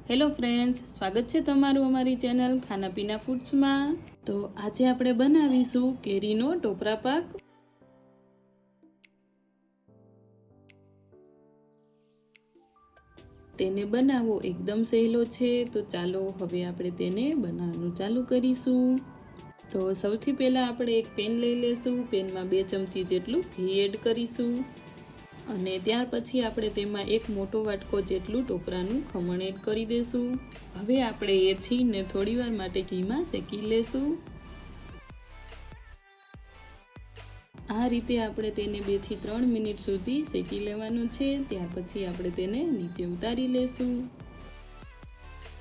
Hello friends, સ્વાગત છે તમારું અમારી ચેનલ ખાના પીના ફૂડ્સમાં। તો આજે આપણે બનાવીશું કેરીનો ટોપરા પાક। તેને બનાવવો એકદમ સહેલો છે, તો ચાલો હવે આપણે તેને બનાવવાનું ચાલુ કરીશું। તો સૌથી પહેલાં આપણે એક પેન લઈ લેશું। પેનમાં 2 ચમચી જેટલું ઘી એડ કરીશું અને ત્યાર પછી આપણે તેમાં એક મોટો વાટકો જેટલું ટોપરાનું ખમણ એડ કરી દેશું। હવે આપણે એ છીણને થોડીવાર માટે ઘીમાં શેકી લેશું। આ રીતે આપણે તેને 2 થી 3 મિનિટ સુધી શેકી લેવાનું છે। ત્યાર પછી આપણે તેને નીચે ઉતારી લેશું।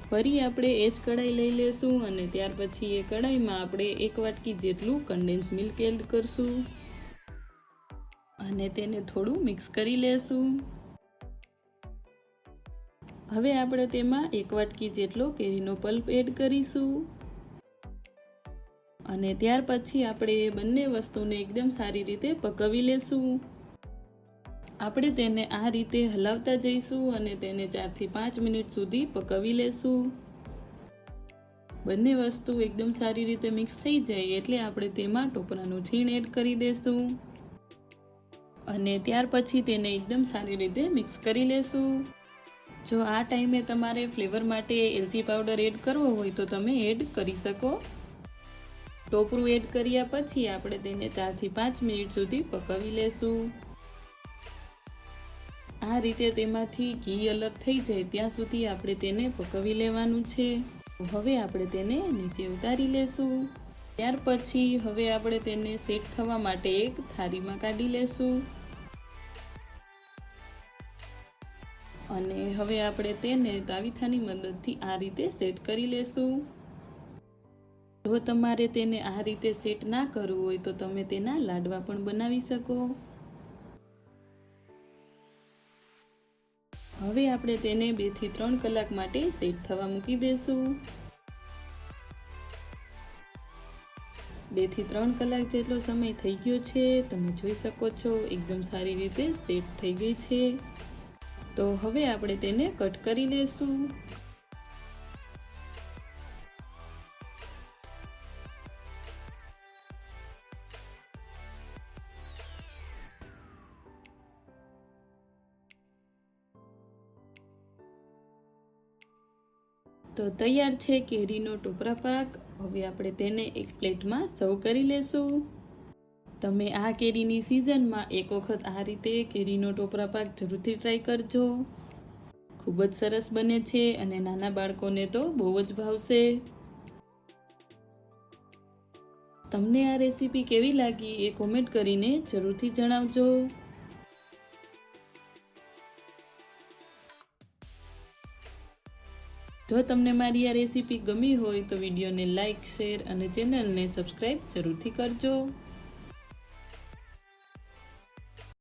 ફરી આપણે એ જ કઢાઈ લઈ લેશું અને ત્યાર પછી એ કઢાઈમાં આપણે 1 વાટકી જેટલું કન્ડેન્સ મિલ્ક એડ કરશું અને તેને થોડું મિક્સ કરી લેશું। હવે આપણે તેમાં 1 વાટકી જેટલો કેરીનો પલ્પ એડ કરીશું અને ત્યાર પછી આપણે એ બંને વસ્તુને એકદમ સારી રીતે પકવી લેશું। આપણે તેને આ રીતે હલાવતા જઈશું અને તેને 4 થી 5 મિનિટ સુધી પકવી લેશું। બંને વસ્તુ એકદમ સારી રીતે મિક્સ થઈ જાય એટલે આપણે તેમાં ટોપરાનું છીણ એડ કરી દેશું અને ત્યાર પછી તેને એકદમ સારી રીતે મિક્સ કરી લેશું। જો આ ટાઈમે તમારે ફ્લેવર માટે એલચી પાવડર એડ કરવો હોય તો તમે એડ કરી શકો। ટોપરું એડ કર્યા પછી આપણે તેને 4 થી 5 મિનિટ સુધી પકવી લેશું। આ રીતે તેમાંથી ઘી અલગ થઈ જાય ત્યાં સુધી આપણે તેને પકવી લેવાનું છે। હવે આપણે તેને નીચે ઉતારી લેશું। ત્યાર પછી હવે આપણે તેને સેટ થવા માટે એક થાળીમાં કાઢી લેશું અને હવે આપણે તેને તાવીથાની મદદથી આ રીતે સેટ કરી લેશું। જો તમારે તેને આ રીતે સેટ ના કરવું હોય તો તમે તેના લાડવા પણ બનાવી શકો। હવે આપણે તેને 2 થી 3 કલાક માટે સેટ થવા મૂકી દેશું। 2 થી 3 કલાક જેટલો સમય થઈ ગયો છે। તમે જોઈ શકો છો એકદમ સારી રીતે સેટ થઈ ગઈ છે। તો હવે આપણે તેને કટ કરી લેશું। તો તૈયાર છે કેરીનો ટોપરા પાક। હવે આપણે તેને એક પ્લેટમાં સર્વ કરી લેશું। તમે આ કેરીની સિઝનમાં એક વખત આ રીતે કેરીનો ટોપરા પાક જરૂરથી ટ્રાય કરજો। ખૂબ જ સરસ બને છે અને નાના બાળકોને તો બહુ જ ભાવશે। તમને આ રેસીપી કેવી લાગી એ કોમેન્ટ કરીને જરૂરથી જણાવજો। જો તમને મારી આ રેસીપી ગમી હોય તો વિડીયોને લાઇક, શેર અને ચેનલને સબસ્ક્રાઈબ જરૂરથી કરજો।